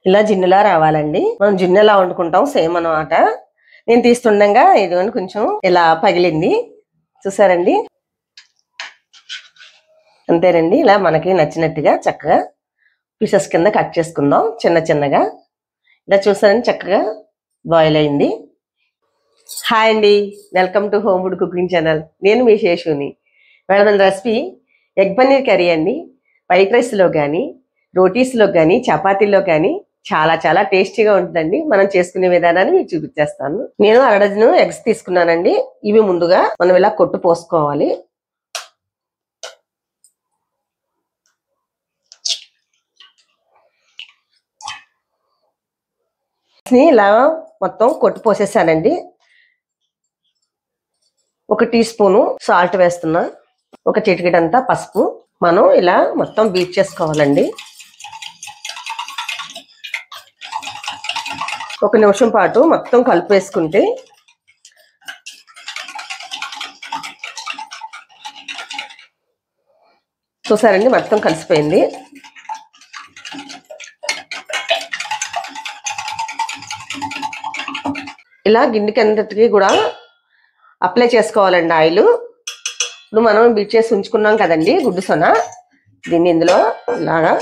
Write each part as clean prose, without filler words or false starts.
ఇలా జిన్నులా రావాలండి. మనం జిన్ను ఎలా వండుకుంటాం సేమ్ అన్నమాట. నేను తీస్తుండగా ఇదిగోండి కొంచెం ఇలా పగిలింది చూసారండి. అంతేనండి. ఇలా మనకి నచ్చినట్టుగా చక్కగా పీసెస్ కింద కట్ చేసుకుందాం చిన్న చిన్నగా. ఇలా చూసారండి చక్కగా బాయిల్ అయింది. హాయ్ అండి, welcome to home food cooking channel. నేను మీ శేషుని. ఇవాళ మన రెసిపీ ఎగ్ పన్నీర్ కర్రీ అండి. వైట్ రైస్లో కానీ, రోటీస్లో కానీ, చపాతీలో కానీ చాలా చాలా టేస్టీగా ఉంటుందండి. మనం చేసుకునే విధానాన్ని మీకు చూపించేస్తాను. నేను 1 డజను ఎగ్స్ తీసుకున్నానండి. ఇవి ముందుగా మనం ఇలా కొట్టు పోసుకోవాలి. ఇలా మొత్తం కొట్టు పోసేసానండి. 1 టీ స్పూను సాల్ట్ వేస్తున్నా, 1 చిటికెడంతా పసుపు. మనం ఇలా మొత్తం బీట్ చేసుకోవాలండి. 1 నిమిషం పాటు మొత్తం కలిపేసుకుంటే చూసారండి మొత్తం కలిసిపోయింది. ఇలా గిన్నెకి అంతటికి కూడా అప్లై చేసుకోవాలండి ఆయిల్. ఇప్పుడు మనం బీట్ చేసి ఉంచుకున్నాం కదండి గుడ్డు సొన, దీన్ని ఇందులో ఇలాగా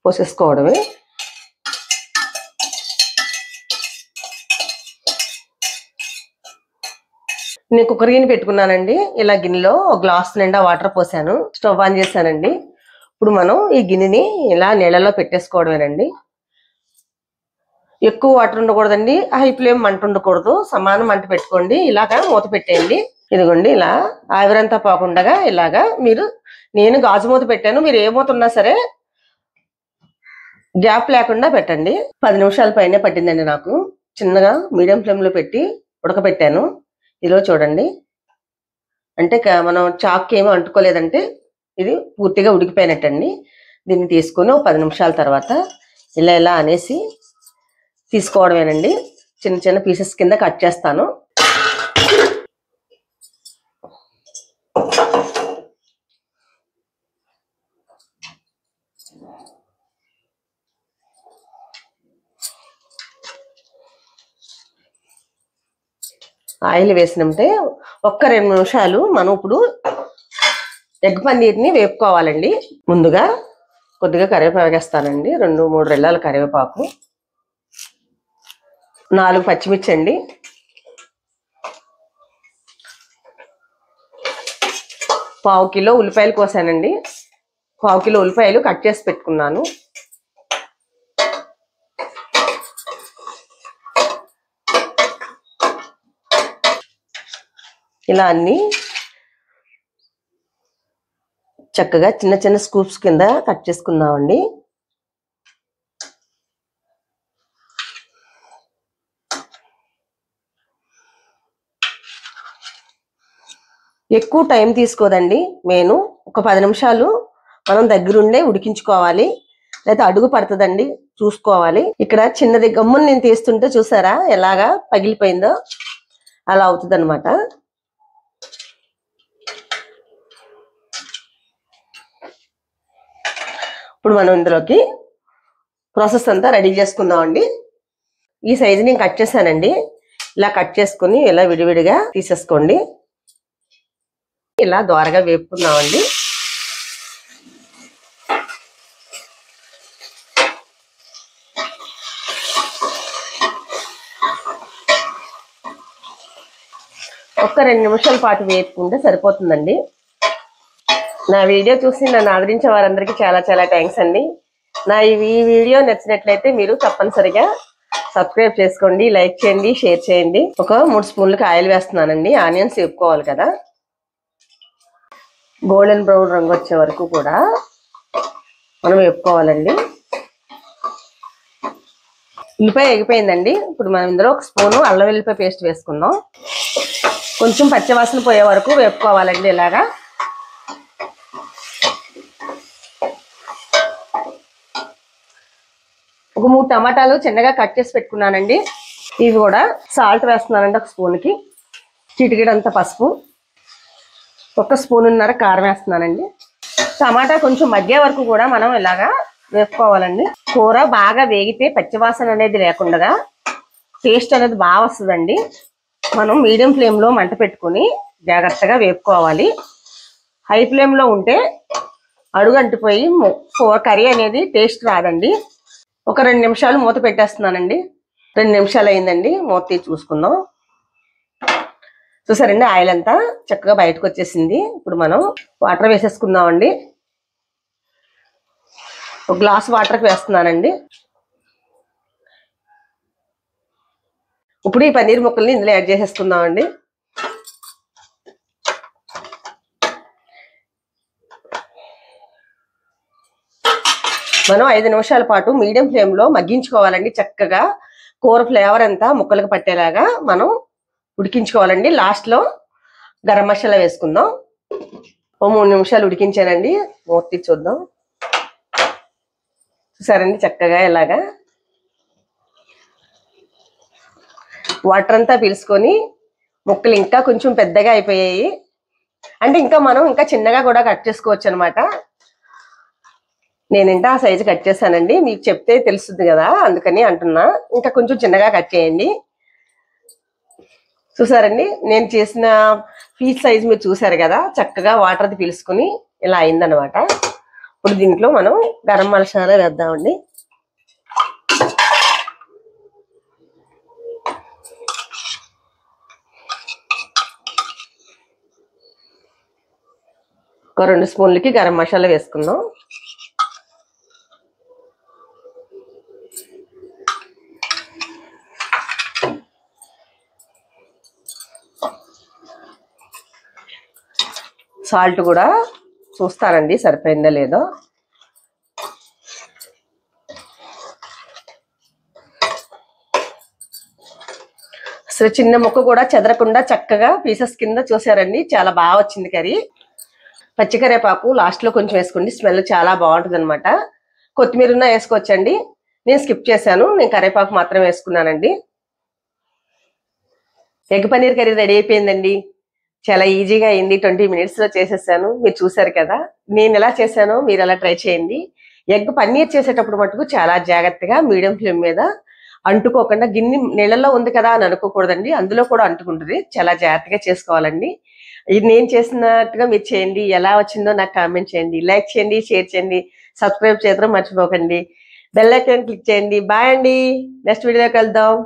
పోసేసుకోవడమే. నేను కుక్కర్ గిన్నె పెట్టుకున్నానండి. ఇలా గిన్నెలో 1 గ్లాస్ నిండా వాటర్ పోసాను. స్టవ్ ఆన్ చేశానండి. ఇప్పుడు మనం ఈ గిన్నెని ఇలా నీళ్ళలో పెట్టేసుకోవడమేనండి. ఎక్కువ వాటర్ ఉండకూడదండి, హై ఫ్లేమ్ మంట ఉండకూడదు, సమానం మంట పెట్టుకోండి. ఇలాగా మూత పెట్టేయండి. ఇదిగోండి ఇలా ఆవిరంతా పోకుండా ఇలాగా నేను గాజు మూత పెట్టాను, మీరు ఏ మూత ఉన్నా సరే గ్యాప్ లేకుండా పెట్టండి. 10 నిమిషాల పైనే పట్టిందండి నాకు. చిన్నగా మీడియం ఫ్లేమ్లో పెట్టి ఉడకబెట్టాను. ఇదిలో చూడండి, అంటే మనం చాక్కి ఏమో అంటుకోలేదంటే ఇది పూర్తిగా ఉడికిపోయినట్టండి. దీన్ని తీసుకొని 10 నిమిషాల తర్వాత ఇలా అనేసి తీసుకోవడమేనండి. చిన్న చిన్న పీసెస్ కింద కట్ చేస్తాను. ఆయిల్ వేసినంటే 2 నిమిషాలు మనం ఇప్పుడు ఎగ్ పన్నీర్ని వేపుకోవాలండి. ముందుగా కొద్దిగా కరివేపాకు వేస్తానండి. 2-3 రెల్లల కరివేపాకు, 4 పచ్చిమిర్చి అండి, 1/2 కిలో ఉల్లిపాయలు కోసానండి. 1/2 కిలో ఉల్లిపాయలు కట్ చేసి పెట్టుకున్నాను. ఇలా అన్ని చక్కగా చిన్న చిన్న స్కూప్స్ కింద కట్ చేసుకుందామండి. ఎక్కువ టైం తీసుకోదండి. నేను ఒక 10 నిమిషాలు మనం దగ్గరుండే ఉడికించుకోవాలి, లేదా అడుగు పడుతుందండి, చూసుకోవాలి. ఇక్కడ చిన్నది గమ్మును నేను తీస్తుంటే చూసారా ఎలాగా పగిలిపోయిందో, అలా అవుతుంది అనమాట. ఇప్పుడు మనం ఇందులోకి ప్రాసెస్ అంతా రెడీ చేసుకుందామండి. ఈ సైజు నేను కట్ చేశానండి. ఇలా కట్ చేసుకుని ఇలా విడివిడిగా తీసేసుకోండి. ఇలా దోరగా వేపుకుందామండి. ఒక్క 2 నిమిషాల పాటు వేపుకుంటే సరిపోతుందండి. నా వీడియో చూసి నన్ను ఆదరించే వారందరికీ చాలా చాలా థ్యాంక్స్ అండి. నా ఈ వీడియో నచ్చినట్లయితే మీరు తప్పనిసరిగా సబ్స్క్రైబ్ చేసుకోండి, లైక్ చేయండి, షేర్ చేయండి. ఒక 3 స్పూన్లకు ఆయిల్ వేస్తున్నానండి. ఆనియన్స్ వేపుకోవాలి కదా, గోల్డెన్ బ్రౌన్ రంగు వచ్చే వరకు కూడా మనం వేపుకోవాలండి. ఉల్లిపాయ ఎగిపోయిందండి. ఇప్పుడు మనం ఇందులో 1 స్పూను అల్లం వెల్లిపాయ పేస్ట్ వేసుకుందాం. కొంచెం పచ్చివాసన పోయే వరకు వేపుకోవాలండి. ఇలాగా ఒక 3 టమాటాలు చిన్నగా కట్ చేసి పెట్టుకున్నానండి. ఇవి కూడా సాల్ట్ వేస్తున్నానండి. 1 స్పూన్కి చిటికెడంత పసుపు, 1 స్పూనున్నర కారం వేస్తున్నానండి. టమాటా కొంచెం మగ్గే వరకు కూడా మనం ఇలాగా వేసుకోవాలండి. కూర బాగా వేగితే పచ్చివాసన అనేది లేకుండా టేస్ట్ అనేది బాగా వస్తుందండి. మనం మీడియం ఫ్లేమ్లో మంట పెట్టుకుని జాగ్రత్తగా వేపుకోవాలి. హై ఫ్లేమ్లో ఉంటే అడుగు అంటిపోయి కర్రీ అనేది టేస్ట్ రాదండి. ఒక 2 నిమిషాలు మూత పెట్టేస్తున్నానండి. 2 నిమిషాలు అయిందండి. మూత తీసి చూసుకుందాం. చూసారండి, ఆయిల్ అంతా చక్కగా బయటకు వచ్చేసింది. ఇప్పుడు మనం వాటర్ వేసేసుకుందామండి. ఒక గ్లాస్ వాటర్కి వేస్తున్నానండి. ఇప్పుడు ఈ పన్నీర్ ముక్కల్ని ఇందులో యాడ్ చేసేసుకుందామండి. మనం 5 నిమిషాల పాటు మీడియం ఫ్లేమ్లో మగ్గించుకోవాలండి. చక్కగా కూర ఫ్లేవర్ అంతా ముక్కలకు పట్టేలాగా మనం ఉడికించుకోవాలండి. లాస్ట్లో గరం మసాలా వేసుకుందాం. ఓ 3 నిమిషాలు ఉడికించానండి. మూత తీసి చూద్దాం. చూసారండి, చక్కగా ఇలాగా వాటర్ అంతా పీల్చుకొని ముక్కలు ఇంకా కొంచెం పెద్దగా అయిపోయాయి. అంటే మనం ఇంకా చిన్నగా కూడా కట్ చేసుకోవచ్చు అనమాట. నేనంటే ఆ సైజు కట్ చేశానండి. మీకు చెప్తే తెలుస్తుంది కదా, అందుకని అంటున్నా. ఇంకా కొంచెం చిన్నగా కట్ చేయండి. చూసారండి, నేను చేసిన పీస్ సైజు మీరు చూసారు కదా, చక్కగా వాటర్ అది పీల్చుకుని ఇలా అయిందనమాట. ఇప్పుడు దీంట్లో మనం గరం మసాలా వేద్దామండి. ఒక 2 స్పూన్లకి గరం మసాలా వేసుకుందాం. సాల్ట్ కూడా చూస్తానండి సరిపోయిందో లేదో. అసలు చిన్న ముక్క కూడా చెదరకుండా చక్కగా పీసెస్ కింద చూసారండి. చాలా బాగా వచ్చింది కర్రీ. పచ్చికరేపాకు లాస్ట్లో కొంచెం వేసుకోండి, స్మెల్ చాలా బాగుంటుంది అనమాట. కొత్తిమీర ఉన్నా వేసుకోవచ్చండి. నేను స్కిప్ చేశాను, నేను కరేపాకు మాత్రం వేసుకున్నానండి. ఎగ్ పన్నీర్ కర్రీ రెడీ అయిపోయిందండి. చాలా ఈజీగా అయింది. 20 మినిట్స్లో చేసేసాను. మీరు చూసారు కదా, నేను ఎలా చేశానో మీరు ఎలా ట్రై చేయండి. ఎగ్ పన్నీర్ చేసేటప్పుడు మటుకు చాలా జాగ్రత్తగా మీడియం ఫ్లేమ్ మీద అంటుకోకుండా, గిన్నె నీళ్ళల్లో ఉంది కదా అని అనుకోకూడదండి, అందులో కూడా అంటుకుంటుంది. చాలా జాగ్రత్తగా చేసుకోవాలండి. ఇది నేను చేసినట్టుగా మీరు చేయండి. ఎలా వచ్చిందో నాకు కామెంట్ చేయండి. లైక్ చేయండి, షేర్ చేయండి, సబ్స్క్రైబ్ చేయడం మర్చిపోకండి. బెల్ ఐకాన్ క్లిక్ చేయండి. బాయ్ అండి. నెక్స్ట్ వీడియోకి వెళ్దాం.